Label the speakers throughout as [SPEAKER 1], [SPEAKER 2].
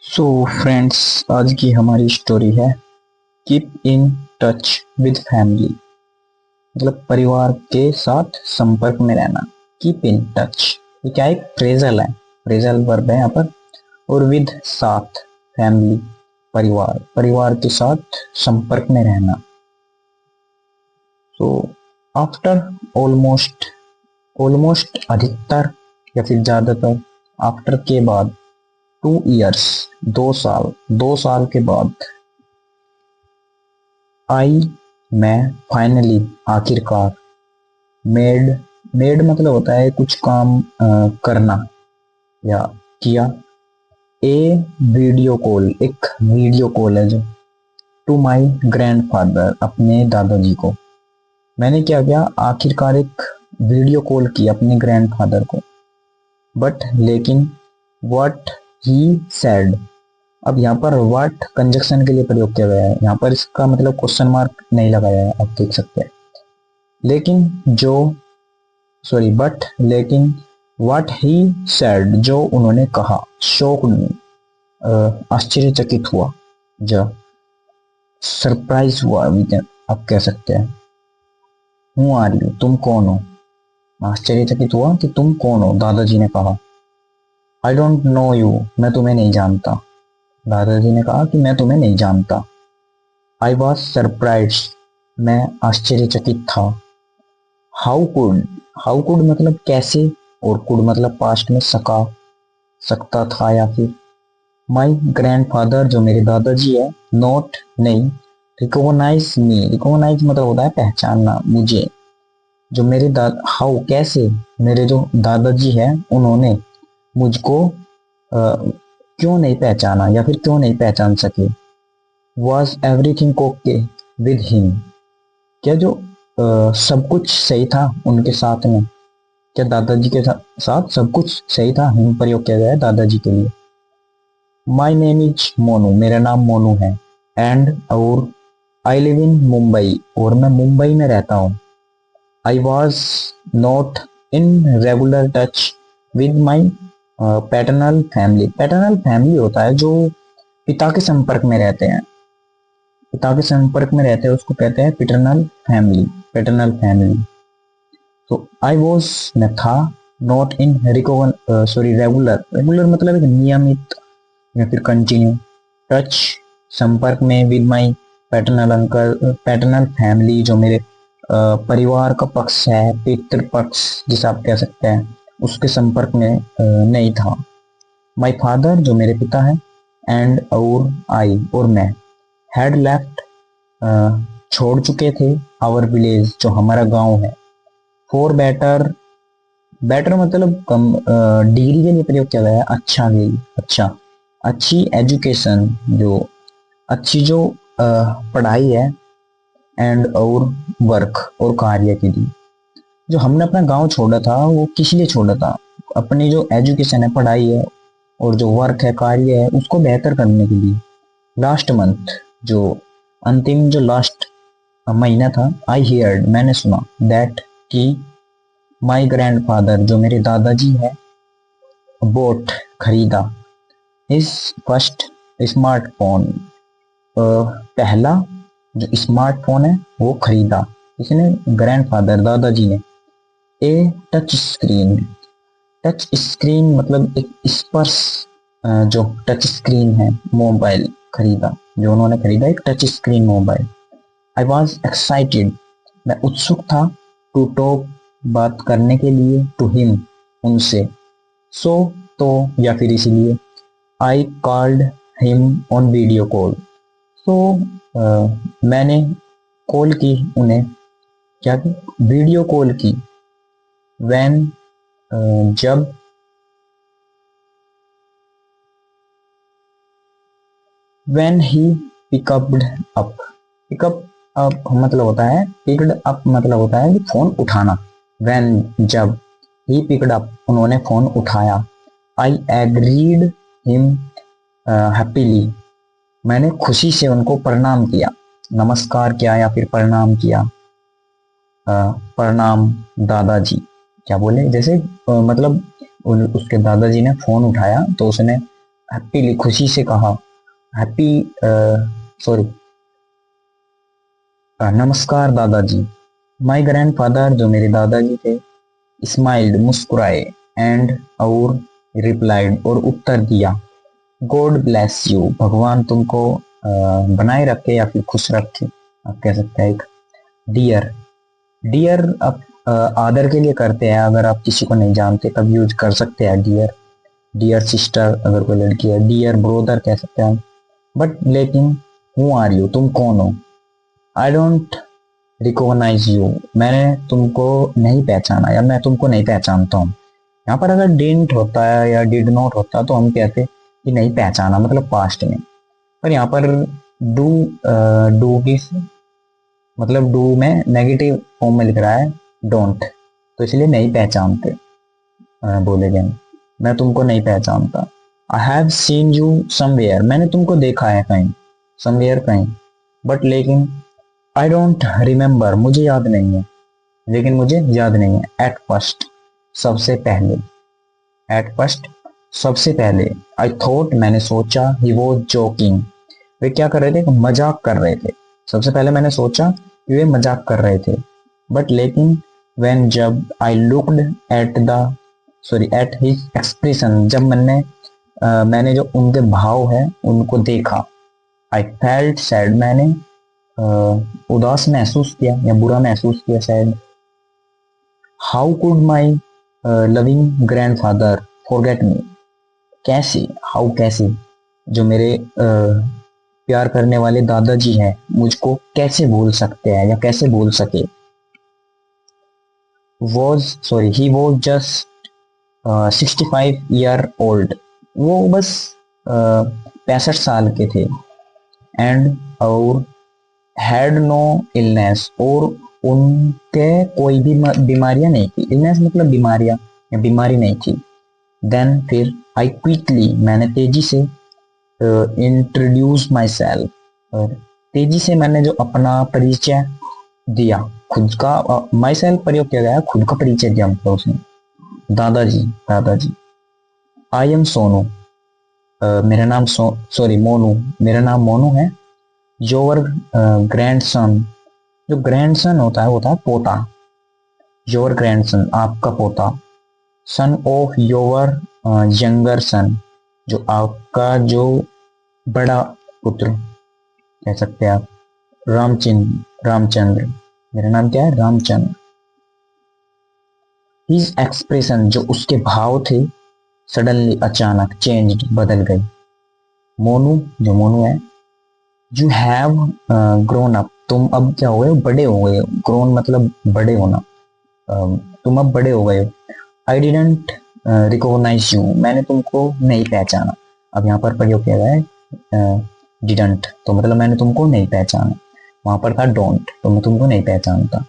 [SPEAKER 1] So friends, आज की हमारी स्टोरी है keep in touch with family. मतलब परिवार के साथ संपर्क में रहना। कीप इन टच ये क्या एक फ्रेजल है, फ्रेजल वर्ब है यहाँ पर। और विद साथ, फैमिली परिवार, परिवार के साथ संपर्क में रहना। सो आफ्टर ऑलमोस्ट, ऑलमोस्ट अधिकतर या फिर ज्यादातर, आफ्टर के बाद, 2 years 2 साल, 2 साल के बाद, आई मैं, फाइनली आखिरकार, मेड, मेड मतलब होता है कुछ काम करना या किया। ए वीडियो कॉल, एक वीडियो कॉल है जो, टू माई ग्रैंडफादर, अपने दादाजी को। मैंने क्या किया, आखिरकार एक वीडियो कॉल की अपने ग्रैंडफादर को। बट लेकिन, व्हाट ही सेड, अब यहाँ पर व्हाट कंजक्शन के लिए प्रयोग किया गया है। यहाँ पर इसका मतलब क्वेश्चन मार्क नहीं लगाया है, आप देख सकते हैं। लेकिन जो, सॉरी बट लेकिन, व्हाट ही सेड, जो उन्होंने कहा, शॉक्ड मी, आश्चर्यचकित हुआ, जो सरप्राइज हुआ, आप कह सकते हैं। हु आर यू, तुम कौन हो, आश्चर्यचकित हुआ कि तुम कौन हो, दादाजी ने कहा। आई डोंट नो यू, मैं तुम्हें नहीं जानता, दादाजी ने कहा कि मैं तुम्हें नहीं जानता। आई वॉज सरप्राइज, मैं आश्चर्यचकित था। हाउ कुड, हाउ कुड मतलब कैसे, और कुड मतलब पास्ट में सका, सकता था या फिर। माई ग्रैंडफादर, जो मेरे दादाजी है, नॉट नहीं, रिकॉग्नाइज मी, रिकॉग्नाइज मतलब होता है पहचानना मुझे। जो मेरे हाउ कैसे, मेरे जो दादाजी है उन्होंने मुझको क्यों नहीं पहचाना या फिर क्यों नहीं पहचान सके। Was everything okay with him, क्या जो सब कुछ सही था उनके साथ में, क्या दादाजी के साथ सब कुछ सही था। हिम प्रयोग किया गया है दादाजी के लिए। माई नेम इज मोनू, मेरा नाम मोनू है। एंड और आई लिव इन मुंबई, और मैं मुंबई में रहता हूँ। I was not in regular touch with my paternal family, paternal family होता है जो पिता के संपर्क में रहते हैं, पिता के संपर्क में रहते हैं उसको कहते हैं पैटर्नल फैमिली, पैटर्नल फैमिली। तो आई वॉज, मैं था, नॉट इन रेगुलर, रेगुलर मतलब एक नियमित या फिर कंटिन्यू, टच संपर्क में, with my paternal uncle, paternal family जो मेरे परिवार का पक्ष है, पितृ पक्ष जिसे आप कह सकते हैं, उसके संपर्क में नहीं था। माई फादर, जो मेरे पिता है, एंड और आई, और मैं, हैड लेफ्ट, छोड़ चुके थे, आवर विलेज, जो हमारा गांव है, फॉर बेटर, बेटर मतलब कम, डिग्री के लिए प्रयोग किया गया है, अच्छा के लिए, अच्छा, अच्छी एजुकेशन, जो अच्छी जो पढ़ाई है, एंड और वर्क, और कार्य के लिए। जो हमने अपना गांव छोड़ा था वो किस लिए छोड़ा था, अपनी जो एजुकेशन है, पढ़ाई है, और जो वर्क है, कार्य है, उसको बेहतर करने के लिए। लास्ट मंथ, जो अंतिम, जो लास्ट महीना था, आई हियर्ड, मैंने सुना, दैट कि माई ग्रैंडफादर, जो मेरे दादाजी है, बोट खरीदा, इस फर्स्ट स्मार्टफोन, पहला जो स्मार्टफोन है वो खरीदा, इसने, ग्रैंडफादर, दादाजी ने। A touch screen, touch screen मतलब एक स्पर्श, जो टच स्क्रीन है, मोबाइल खरीदा, जो उन्होंने खरीदा एक touch screen mobile. I was excited, मैं उत्सुक था, टू टॉक, बात करने के लिए, टू हिम, उनसे, सो, तो या फिर इसलिए, I called him on video call, तो मैंने कॉल की उन्हें, क्या की, वीडियो कॉल की। व्हेन, जब, when he picked up up, pick up up मतलब होता है, पिक्ड अप मतलब होता है कि फोन उठाना। व्हेन जब, ही पिक्ड अप, उन्होंने फोन उठाया। आई एग्रीड हिम हैप्पीली, मैंने खुशी से उनको प्रणाम किया, नमस्कार किया या फिर प्रणाम किया। प्रणाम दादाजी, क्या बोले, जैसे मतलब उसके दादाजी ने फोन उठाया तो उसने हैप्पीली खुशी से कहा, हैप्पी सॉरी नमस्कार दादाजी। माय ग्रैंडफादर जो मेरे दादाजी थे, स्माइल्ड मुस्कुराए, एंड और रिप्लाइड और उत्तर दिया, गॉड ब्लेस यू भगवान तुमको बनाए रखे या फिर खुश रखे, आप कह सकते हैं। एक डियर, डियर आप आदर के लिए करते हैं, अगर आप किसी को नहीं जानते तब यूज कर सकते हैं डियर। डियर सिस्टर अगर कोई लड़की है, डियर ब्रोदर कह सकते हैं। बट लेकिन हु आर यू तुम कौन हो, आई डोंट रिकॉग्नाइज यू मैंने तुमको नहीं पहचाना या मैं तुमको नहीं पहचानता हूँ। यहाँ पर अगर डिडंट होता है या डिड नॉट होता तो हम कहते कि नहीं पहचाना, मतलब पास्ट में। पर यहाँ पर डू, डू की मतलब डू में नेगेटिव फॉर्म में लिख रहा है डोंट, तो इसलिए नहीं पहचानते बोले गए, मैं तुमको नहीं पहचानता। I have seen you somewhere मैंने तुमको देखा है कहीं, समवेयर कहीं। बट लेकिन आई डोंट रिमेम्बर मुझे याद नहीं है, लेकिन मुझे याद नहीं है। एट फर्स्ट सबसे पहले, एट फर्स्ट सबसे पहले। आई थॉट मैंने सोचा, ही वॉज जोकिंग वे क्या कर रहे थे, मजाक कर रहे थे। सबसे पहले मैंने सोचा कि वे मजाक कर रहे थे। बट लेकिन व्हेन जब I looked at the sorry at his expression जब मैंने जो उनके भाव है उनको देखा। आई फेल्ट सैड मैंने उदास महसूस किया या बुरा महसूस किया शायद। How could my loving grandfather forget me कैसे, हाउ कैसे जो मेरे प्यार करने वाले दादाजी हैं मुझको कैसे भूल सकते हैं या कैसे भूल सके। He was just 65 year old वो बस 65 साल के थे। एंड और हैड नो इलनेस और उनके कोई भी बीमारियां नहीं थी। इलनेस मतलब बीमारियां या बीमारी नहीं थी। देन फिर आई क्विकली मैंने तेजी से इंट्रोड्यूस माई सेल्फ और तेजी से मैंने जो अपना परिचय दिया, खुद का माई सेल्फ प्रयोग किया गया, खुद का परिचय दिया मतलब उसने। दादाजी, दादाजी। आई एम सोनू मेरा नाम सॉरी मोनू, मेरा नाम मोनू है। योर ग्रैंडसन, जो ग्रैंडसन होता है पोता। योर ग्रैंडसन आपका पोता। सन ऑफ योर यंगर सन, जो आपका जो बड़ा पुत्र कह सकते हैं आप। रामचंद्र, मेरा नाम क्या है, रामचंद्र। हिज एक्सप्रेशन जो उसके भाव थे, सडनली अचानक चेंज्ड बदल गए। मोनू, जो मोनू है। यू हैव ग्रोन अप तुम अब क्या हो गए, बड़े हो गए। ग्रोन मतलब बड़े होना, तुम अब बड़े हो गए हो। आई डिडंट रिकॉग्नाइज यू मैंने तुमको नहीं पहचाना। अब यहाँ पर प्रयोग किया गया है डिडंट, तो मतलब मैंने तुमको नहीं पहचाना। वहां पर था डोंट, तो मैं तुमको नहीं पहचानता।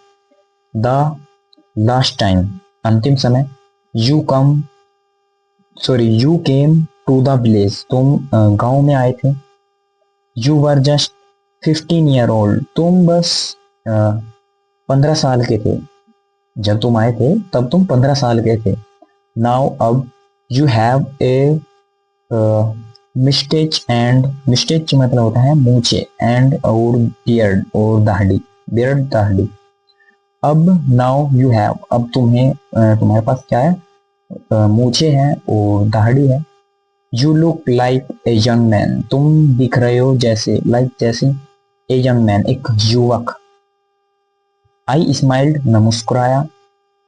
[SPEAKER 1] द लास्ट टाइम अंतिम समय। You came to the village तुम गांव में आए थे। You were just 15 year old तुम बस 15 साल के थे। जब तुम आए थे तब तुम 15 साल के थे। नाउ अब यू हैव ए मिस्टेच एंड मिस्टेच मतलब होता है मूछे, एंड और बियर्ड और दाढ़ी, बियर्ड दाढ़ी। अब नाउ यू हैव अब तुम्हारे पास क्या है, मूछे हैं और दाढ़ी है। You look like a young man तुम दिख रहे हो जैसे, लाइक जैसे, ए यंग मैन एक युवक। आई स्माइल्ड मैं मुस्कुराया,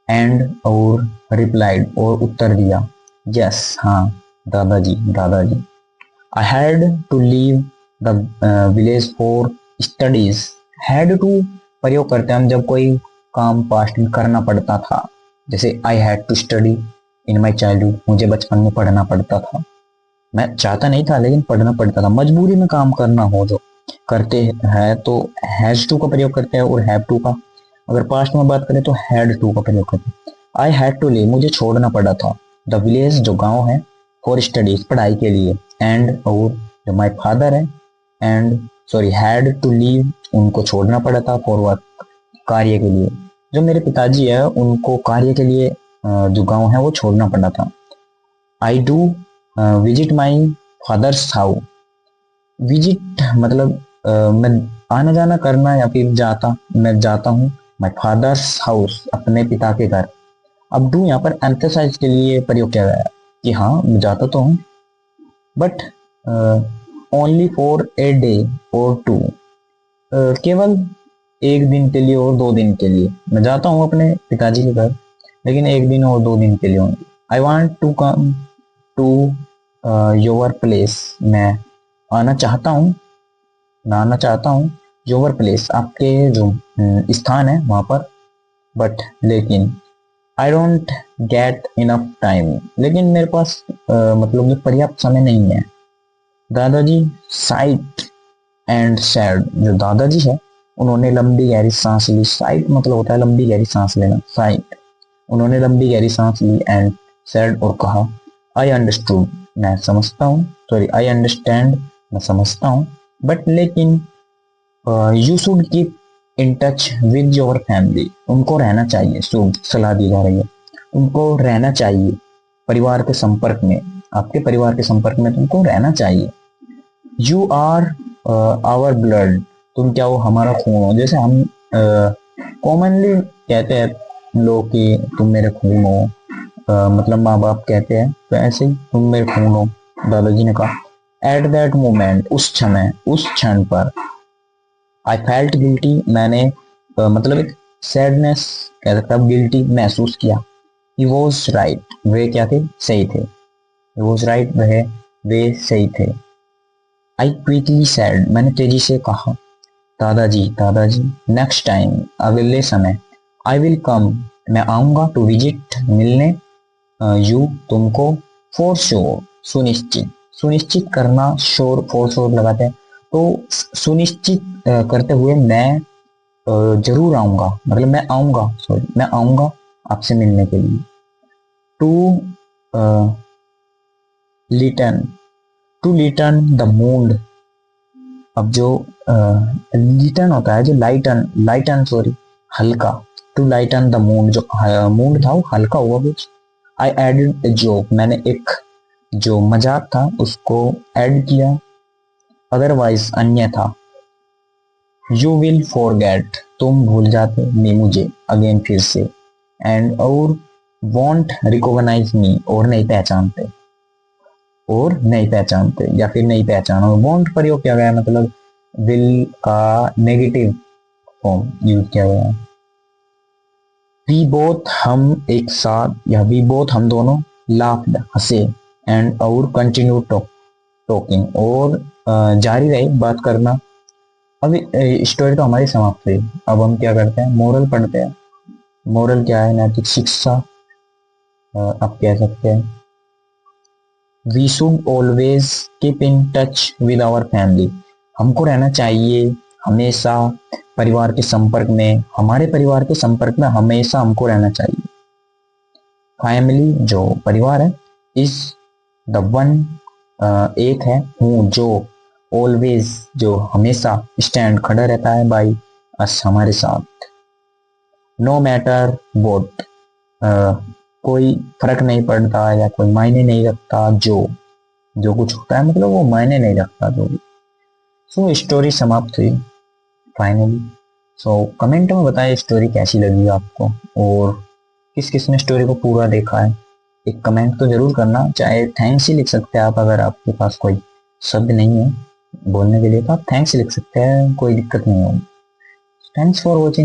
[SPEAKER 1] एंड और रिप्लाइड और उत्तर दिया, यस हाँ दादाजी, दादाजी। I had to leave the village for studies. Had to प्रयोग करते हैं हम जब कोई काम पास्ट में करना पड़ता था। जैसे I had to study in my childhood मुझे बचपन में पढ़ना पड़ता था। मैं चाहता नहीं था लेकिन पढ़ना पड़ता था। मजबूरी में काम करना हो जो करते हैं तो हैज टू का प्रयोग करते हैं और हैव टू का। अगर पास्ट में बात करें तो हैड टू का प्रयोग करते हैं। आई हैड टू लीव मुझे छोड़ना पड़ा था। द विलेज जो गांव है, फॉर स्टडीज पढ़ाई के लिए। एंड और जो माई फादर है, and sorry had to leave उनको छोड़ना पड़ा था, फॉर वर्क कार्य के लिए। जो मेरे पिताजी है उनको कार्य के लिए जो गांव है वो छोड़ना पड़ा था। I do visit my father's house. Visit मतलब मैं आना जाना करना या फिर मैं जाता हूँ माई फादर्स हाउस, अपने पिता के घर। अब डू यहाँ पर एम्फेसाइज के लिए प्रयोग किया गया है कि हाँ मैं जाता तो हूँ, but only for a day और टू, केवल एक दिन के लिए और 2 दिन के लिए मैं जाता हूँ अपने पिताजी के घर, लेकिन एक दिन और 2 दिन के लिए होंगे। I want to come to your place, मैं आना चाहता हूँ, मैं आना चाहता हूँ योर प्लेस, आपके जो स्थान है वहां पर, बट लेकिन I don't get enough time, लेकिन मेरे पास मतलब जो पर्याप्त समय नहीं है। दादाजी साइट एंड सैड, जो दादाजी है उन्होंने लंबी गहरी सांस ली। साइट मतलब होता है लंबी गहरी सांस लेना, साइट, उन्होंने लंबी गहरी सांस ली एंड सैड और कहा आई अंडरस्टूड, मैं समझता हूँ, सॉरी आई अंडरस्टैंड, मैं समझता हूँ, बट लेकिन you should keep in touch with your family, उनको रहना चाहिए, शुड सलाह दी जा रही है, उनको रहना चाहिए परिवार के संपर्क में, आपके परिवार के संपर्क में तुमको रहना चाहिए। यू आर आवर ब्लड, तुम क्या हो, हमारा खून हो। जैसे हम कॉमनली कहते हैं लोग कि तुम मेरे खून हो, मतलब माँ बाप कहते हैं, तो ऐसे ही तुम मेरे खून हो, दादाजी ने कहा। एट दैट मोमेंट, उस समय, उस क्षण पर, आई फेल्ट गिल्टी, मैंने मतलब एक सैडनेस कह सकते हैं, गिल्टी महसूस किया। ही वॉज राइट, वे क्या थे, सही थे। ही वॉज राइट, वे सही थे। आई क्विकली सैड, मैंने तेजी से कहा। दादाजी, दादाजी, नेक्स्ट टाइम, अगले समय, आई विल कम, मैं आऊंगा, टू विजिट, मिलने, यू, तुमको, फॉर श्योर, सुनिश्चित, सुनिश्चित करना, श्योर, फॉर श्योर लगाते हैं, तो सुनिश्चित करते हुए मैं जरूर आऊंगा, मतलब मैं आऊंगा, सॉरी मैं आऊंगा आपसे मिलने के लिए। To lighten, to lighten the mood, अब जो लिटन होता है, जो लाइटन, लाइटन सॉरी हल्का, टू लाइटन द मूड, जो मूड था वो हल्का हुआ कुछ। आई एडेड ए जोक, मैंने एक जो मजाक था उसको ऐड किया। अदरवाइज, अन्यथा, यू विल फॉरगेट, तुम भूल जाते, मी, मुझे, अगेन, फिर से, एंड और, वॉन्ट रिकॉग्नाइज मी, और नहीं पहचानते, और नहीं पहचानते, या फिर नहीं पहचाना। वॉन्ट प्रयोग किया गया, मतलब विल का नेगेटिव फॉर्म यूज किया गया है। वी बोथ, हम एक साथ, या वी बोथ, हम दोनों, लाफ्ड, हंसे, एंड और कंटिन्यू टॉकिंग, और जारी रहे बात करना। अब स्टोरी तो हमारी समाप्त हुई, अब हम क्या करते हैं, मोरल पढ़ते हैं। मोरल क्या है, नैतिक शिक्षा आप कह सकते हैं। We should always keep in touch with our family, हमको रहना चाहिए हमेशा परिवार के संपर्क में, हमारे परिवार के संपर्क में हमेशा हमको रहना चाहिए। फैमिली जो परिवार है, इज द वन, एक है, हूँ जो, ऑलवेज जो हमेशा, स्टैंड खड़ा रहता है, बाई अस, हमारे साथ। नो मैटर वोट, कोई फर्क नहीं पड़ता या कोई मायने नहीं रखता, जो जो कुछ होता है, मतलब वो मायने नहीं रखता जो भी। सो स्टोरी समाप्त हुई फाइनली। सो कमेंट में बताएं स्टोरी कैसी लगी आपको, और किस किस ने स्टोरी को पूरा देखा है। एक कमेंट तो जरूर करना, चाहे थैंक्स ही लिख सकते हैं आप, अगर आपके पास कोई शब्द नहीं है बोलने के लिए तो आप थैंक्स लिख सकते हैं, कोई दिक्कत नहीं होगी। Thanks for watching.